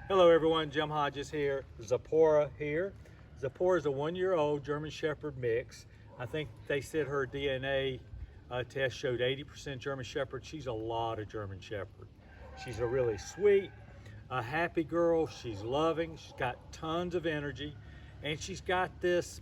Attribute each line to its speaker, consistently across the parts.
Speaker 1: Hello everyone, Jim Hodges here, Tzipora here. Tzipora is a 1-year-old German Shepherd mix. I think they said her DNA test showed 80% German Shepherd. She's a lot of German Shepherd. She's a really sweet, a happy girl. She's loving, she's got tons of energy, and she's got this,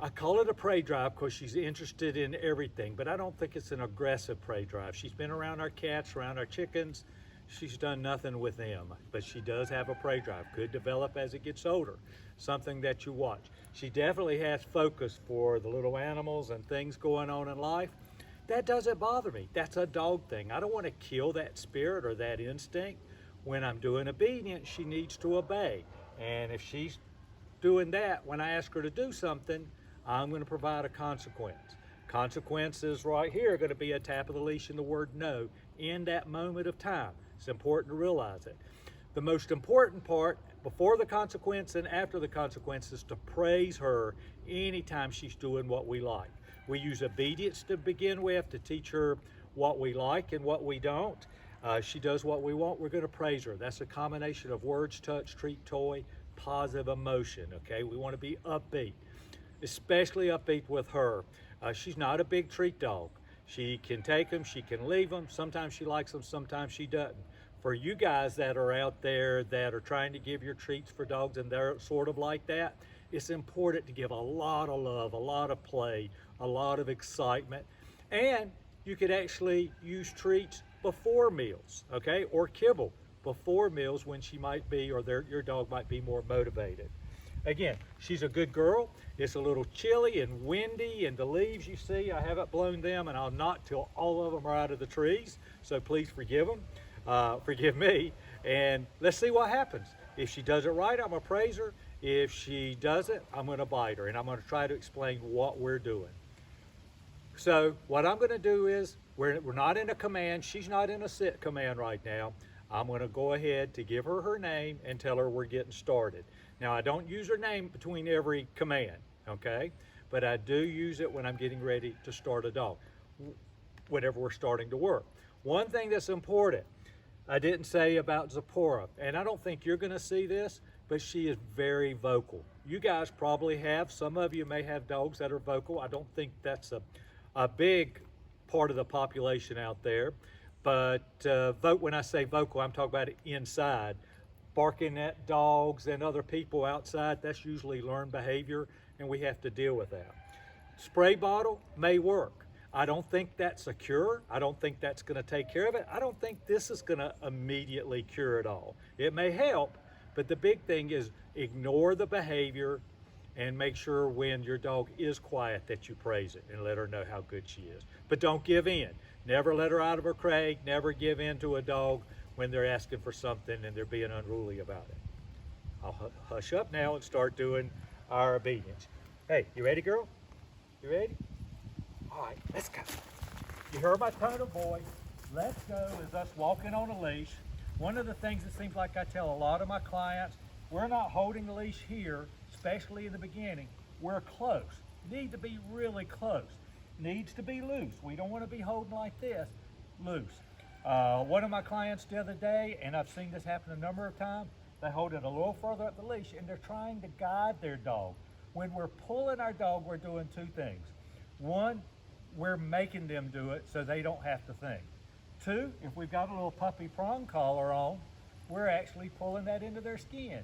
Speaker 1: I call it a prey drive because she's interested in everything, but I don't think it's an aggressive prey drive. She's been around our cats, around our chickens. She's done nothing with them, but she does have a prey drive. Could develop as it gets older, something that you watch. She definitely has focus for the little animals and things going on in life. That doesn't bother me. That's a dog thing. I don't want to kill that spirit or that instinct. When I'm doing obedience, she needs to obey. And if she's doing that, when I ask her to do something, I'm going to provide a consequence. Consequences right here are going to be a tap of the leash and the word no in that moment of time. It's important to realize it. The most important part before the consequence and after the consequence is to praise her anytime she's doing what we like. We use obedience to begin with to teach her what we like and what we don't. She does what we want, we're going to praise her. That's a combination of words, touch, treat, toy, positive emotion. Okay, we want to be upbeat, especially upbeat with her. She's not a big treat dog. She can take them, she can leave them. Sometimes she likes them, sometimes she doesn't. For you guys that are out there that are trying to give your treats for dogs and they're sort of like that, it's important to give a lot of love, a lot of play, a lot of excitement. And you could actually use treats before meals, okay? Or kibble before meals when she might be, or your dog might be more motivated. Again, she's a good girl. It's a little chilly and windy, and the leaves you see, I haven't blown them, and I'll not till all of them are out of the trees. So please forgive them, forgive me, and let's see what happens. If she does it right, I'm gonna praise her. If she doesn't, I'm gonna bite her, and I'm gonna try to explain what we're doing. So what I'm gonna do is, we're not in a command. She's not in a sit command right now. I'm going to go ahead to give her her name and tell her we're getting started. Now, I don't use her name between every command, okay? But I do use it when I'm getting ready to start a dog, whenever we're starting to work. One thing that's important, I didn't say about Tzipora, and I don't think you're going to see this, but she is very vocal. You guys probably have, some of you may have dogs that are vocal. I don't think that's a big part of the population out there. But when I say vocal, I'm talking about it inside. Barking at dogs and other people outside, that's usually learned behavior, and we have to deal with that. Spray bottle may work. I don't think that's a cure. I don't think that's going to take care of it. I don't think this is going to immediately cure it all. It may help, but the big thing is ignore the behavior and make sure when your dog is quiet that you praise it and let her know how good she is. But don't give in. Never let her out of her crate. Never give in to a dog when they're asking for something and they're being unruly about it. I'll hush up now and start doing our obedience. Hey, you ready, girl? You ready? All right, let's go. You heard my tone of voice. Let's go is us walking on a leash. One of the things that seems like I tell a lot of my clients, we're not holding the leash here, especially in the beginning. We're close. Need to be really close. Needs to be loose. We don't want to be holding like this, loose. One of my clients the other day, and I've seen this happen a number of times, they hold it a little further up the leash and they're trying to guide their dog. When we're pulling our dog, we're doing two things. One, we're making them do it so they don't have to think. Two, if we've got a little puppy prong collar on, we're actually pulling that into their skin.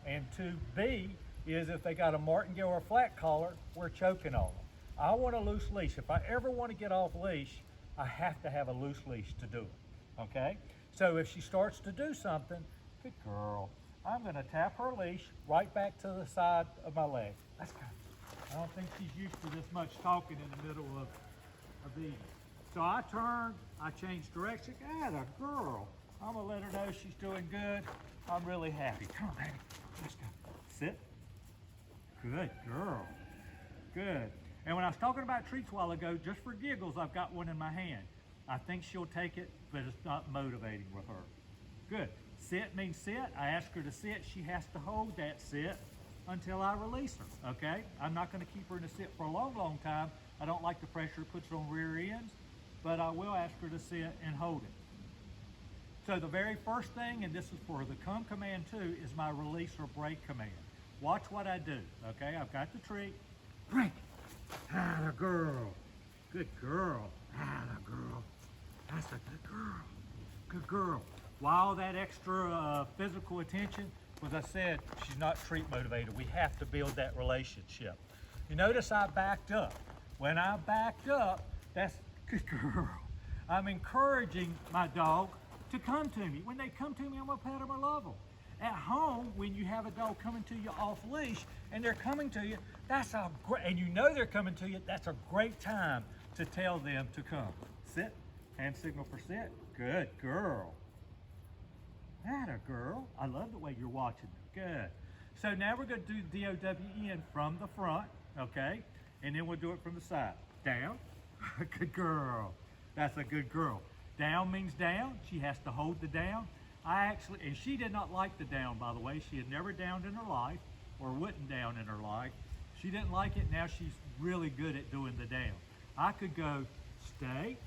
Speaker 1: And 2B is if they got a martingale or a flat collar, we're choking on them. I want a loose leash. If I ever want to get off leash, I have to have a loose leash to do it, okay? So if she starts to do something, good girl, I'm gonna tap her leash right back to the side of my leg. Let's go. I don't think she's used to this much talking in the middle of eating. So I turn, I change direction. Atta girl. I'm gonna let her know she's doing good. I'm really happy. Come on, baby. Let's go. Sit. Good girl. Good. And when I was talking about treats a while ago, just for giggles, I've got one in my hand. I think she'll take it, but it's not motivating with her. Good. Sit means sit. I ask her to sit. She has to hold that sit until I release her, okay? I'm not gonna keep her in a sit for a long, long time. I don't like the pressure it puts on rear ends, but I will ask her to sit and hold it. So the very first thing, and this is for the come command too, is my release or break command. Watch what I do, okay? I've got the treat. Break. Atta girl. Good girl. Atta girl. That's a good girl. Good girl. Why all that extra physical attention? Because I said she's not treat motivated. We have to build that relationship. You notice I backed up. When I backed up, that's good girl. I'm encouraging my dog to come to me. When they come to me, I'm gonna pet them or love them. At home, when you have a dog coming to you off leash and they're coming to you, that's a great, and you know they're coming to you, that's a great time to tell them to come. Sit, hand signal for sit. Good girl. Atta girl. I love the way you're watching them. Good. So now we're gonna do D-O-W-N from the front, okay? And then we'll do it from the side. Down. Good girl. That's a good girl. Down means down. She has to hold the down. And she did not like the down, by the way. She had never downed in her life, or wouldn't down in her life. She didn't like it. Now she's really good at doing the down. I could go, stay.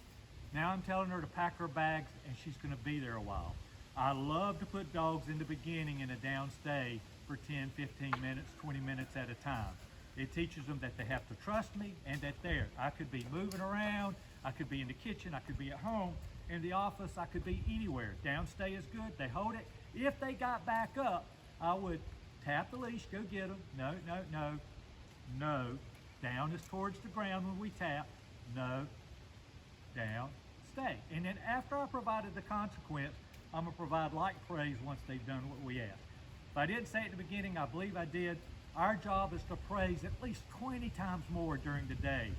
Speaker 1: Now I'm telling her to pack her bags, and she's gonna be there a while. I love to put dogs in the beginning in a down stay for 10, 15 minutes, 20 minutes at a time. It teaches them that they have to trust me and that I could be moving around, I could be in the kitchen, I could be at home, in the office, I could be anywhere. Downstay is good, they hold it. If they got back up, I would tap the leash, go get them. No, no, no, no. Down is towards the ground when we tap. No, down, stay. And then after I provided the consequence, I'm gonna provide like praise once they've done what we asked. If I didn't say it at the beginning, I believe I did. Our job is to praise at least 20 times more during the day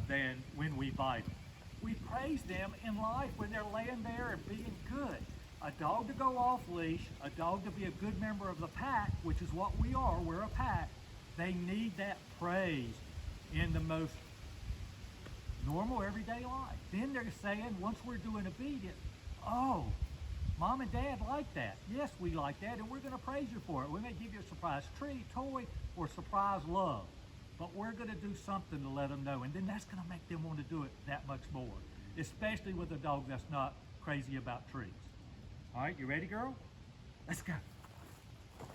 Speaker 1: than when we bite them. We praise them in life when they're laying there and being good. A dog to go off leash, a dog to be a good member of the pack, which is what we are, we're a pack. They need that praise in the most normal everyday life. Then they're saying, once we're doing obedience, oh, Mom and Dad like that. Yes, we like that, and we're gonna praise you for it. We may give you a surprise treat, toy, or surprise love. But we're going to do something to let them know, and then that's going to make them want to do it that much more, especially with a dog that's not crazy about treats. All right, you ready, girl? Let's go.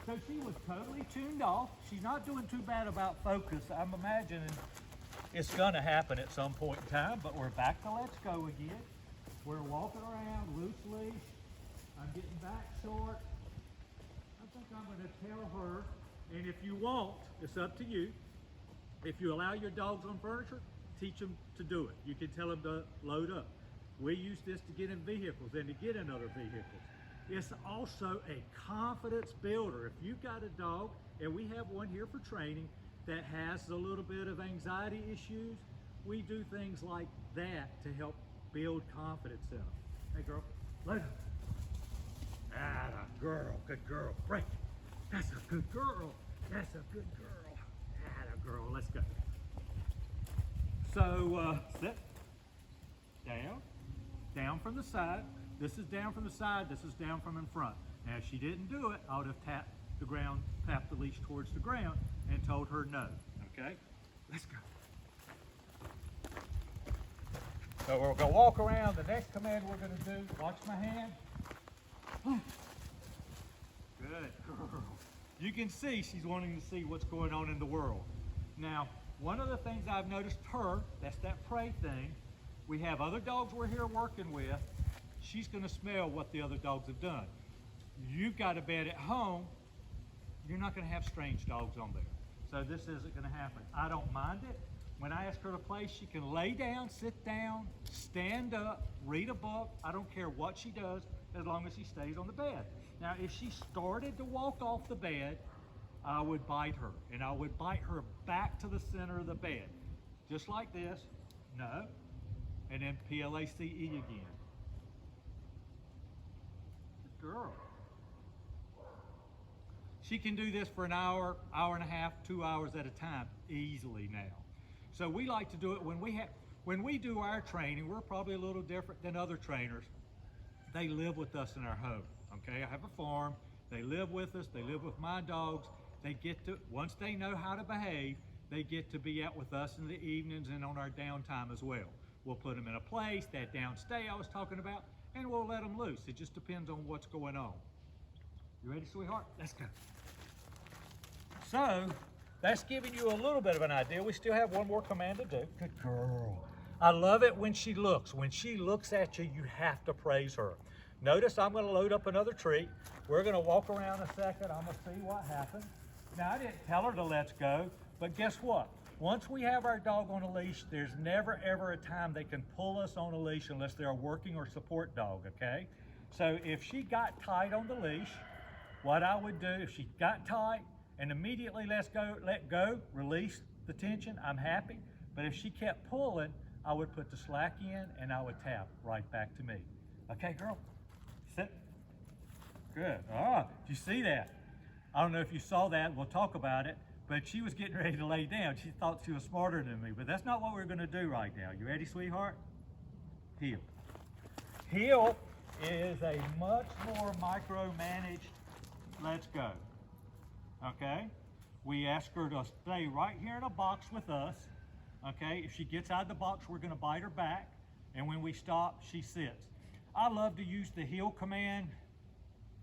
Speaker 1: So she was totally tuned off. She's not doing too bad about focus. I'm imagining it's going to happen at some point in time, but we're back to let's go again. We're walking around loose leash. I'm getting back short. I think I'm going to tell her, and if you won't, it's up to you. If you allow your dogs on furniture, teach them to do it. You can tell them to load up. We use this to get in vehicles and to get in other vehicles. It's also a confidence builder. If you've got a dog, and we have one here for training, that has a little bit of anxiety issues, we do things like that to help build confidence in them. Hey girl, load up. Atta girl, good girl. Break. That's a good girl. That's a good girl. Girl, let's go. So sit, down from the side. This is down from the side, this is down from in front. Now if she didn't do it, I would have tapped the leash towards the ground and told her no, okay? Let's go. So we're gonna walk around. The next command we're gonna do, watch my hand. Good girl. You can see she's wanting to see what's going on in the world. Now, one of the things I've noticed that's that prey thing. We have other dogs we're here working with. She's gonna smell what the other dogs have done. You've got a bed at home. You're not gonna have strange dogs on there. So this isn't gonna happen. I don't mind it. When I ask her to play, she can lay down, sit down, stand up, read a book. I don't care what she does, as long as she stays on the bed. Now, if she started to walk off the bed, I would bite her, and I would bite her back to the center of the bed. Just like this, no, and then PLACE again. Good girl. She can do this for an hour, hour and a half, 2 hours at a time, easily now. So we like to do it when we do our training. We're probably a little different than other trainers. They live with us in our home, okay? I have a farm, they live with us, they live with my dogs. They get to, once they know how to behave, they get to be out with us in the evenings and on our downtime as well. We'll put them in a place, that downstay I was talking about, and we'll let them loose. It just depends on what's going on. You ready, sweetheart? Let's go. So, that's giving you a little bit of an idea. We still have one more command to do. Good girl. I love it when she looks. When she looks at you, you have to praise her. Notice I'm going to load up another treat. We're going to walk around a second. I'm going to see what happens. Now, I didn't tell her to let's go, but guess what? Once we have our dog on a leash, there's never ever a time they can pull us on a leash unless they're a working or support dog, okay? So if she got tight on the leash, what I would do, if she got tight and immediately let go, release the tension, I'm happy. But if she kept pulling, I would put the slack in and I would tap right back to me. Okay, girl, sit. Good. Ah, you see that? I don't know if you saw that, we'll talk about it, but she was getting ready to lay down. She thought she was smarter than me, but that's not what we're gonna do right now. You ready, sweetheart? Heel. Heel is a much more micromanaged let's go, okay? We ask her to stay right here in a box with us, okay? If she gets out of the box, we're gonna bite her back, and when we stop, she sits. I love to use the heel command.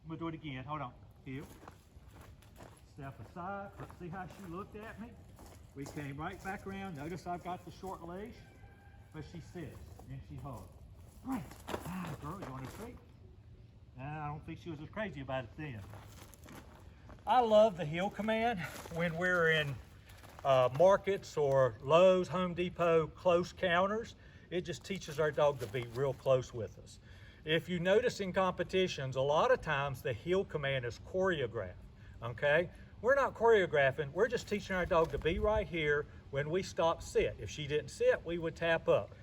Speaker 1: I'm gonna do it again, hold on. Heel, step aside, let's see how she looked at me. We came right back around. Notice I've got the short leash, but she sits and she hugs. Right, girl, you want a treat? I don't think she was as crazy about it then. I love the heel command when we're in markets or Lowe's, Home Depot, close counters. It just teaches our dog to be real close with us. If you notice in competitions, a lot of times the heel command is choreographed, okay? We're not choreographing, we're just teaching our dog to be right here. When we stop, sit. If she didn't sit, we would tap up.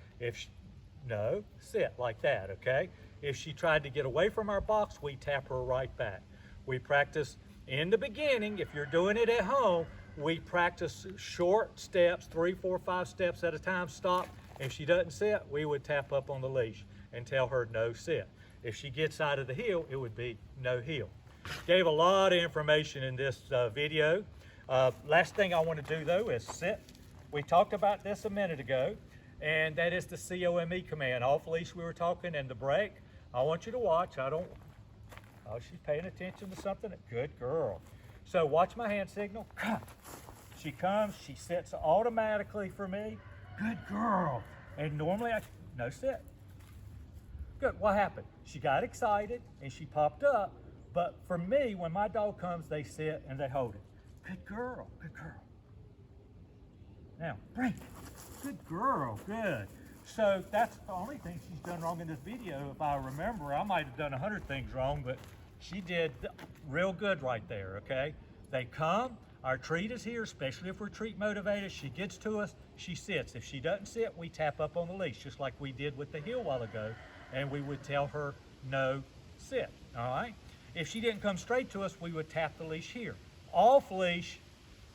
Speaker 1: No, sit like that, okay? If she tried to get away from our box, we tap her right back. We practice in the beginning. If you're doing it at home, we practice short steps, 3, 4, 5 steps at a time, stop. If she doesn't sit, we would tap up on the leash and tell her no sit. If she gets out of the heel, it would be no heel. Gave a lot of information in this video. Last thing I want to do though is sit. We talked about this a minute ago, and that is the COME command. Off leash we were talking, and the break. I want you to watch. Oh, she's paying attention to something. Good girl. So watch my hand signal. She comes, she sits automatically for me. Good girl. And normally no sit. Good, what happened? She got excited and she popped up, but for me, when my dog comes, they sit and they hold it. Good girl, good girl. Now, break. Good girl, good. So that's the only thing she's done wrong in this video. If I remember, I might have done 100 things wrong, but she did real good right there, okay? They come, our treat is here, especially if we're treat motivated. She gets to us, she sits. If she doesn't sit, we tap up on the leash, just like we did with the heel a while ago, and we would tell her, no, sit, all right? If she didn't come straight to us, we would tap the leash here. Off leash,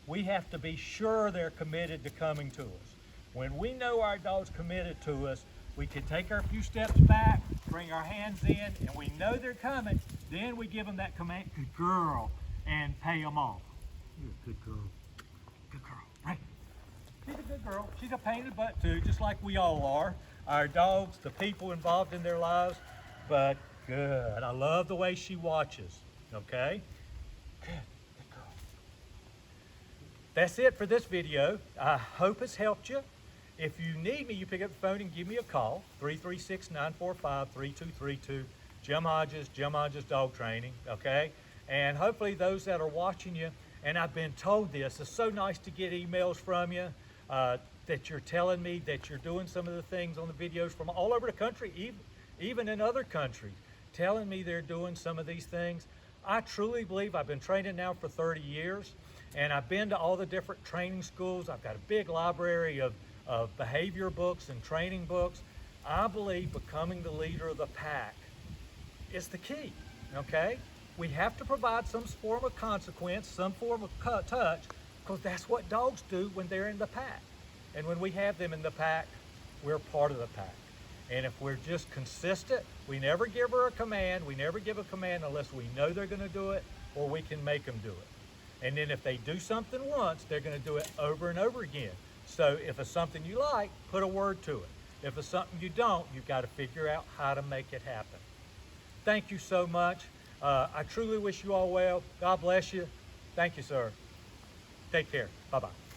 Speaker 1: we have to be sure they're committed to coming to us. When we know our dog's committed to us, we can take our few steps back, bring our hands in, and we know they're coming. Then we give them that command, good girl, and pay them off. You're a good girl. Good girl, right? She's a good girl. She's a pain in the butt too, just like we all are. Our dogs, the people involved in their lives, but good. I love the way she watches, okay? Good. That's it for this video. I hope it's helped you. If you need me, you pick up the phone and give me a call, 336-945-3232. Jim Hodges Dog Training, okay? And hopefully those that are watching you, and I've been told this, it's so nice to get emails from you that you're telling me that you're doing some of the things on the videos from all over the country, even in other countries, telling me they're doing some of these things. I truly believe, I've been training now for 30 years, and I've been to all the different training schools. I've got a big library of behavior books and training books. I believe becoming the leader of the pack is the key, okay? We have to provide some form of consequence, some form of touch, because that's what dogs do when they're in the pack. And when we have them in the pack, we're part of the pack. And if we're just consistent, we never give her a command. We never give a command unless we know they're gonna do it or we can make them do it. And then if they do something once, they're gonna do it over and over again. So if it's something you like, put a word to it. If it's something you don't, you've got to figure out how to make it happen. thank you so much. I truly wish you all well. God bless you. Thank you, sir. Take care. Bye-bye.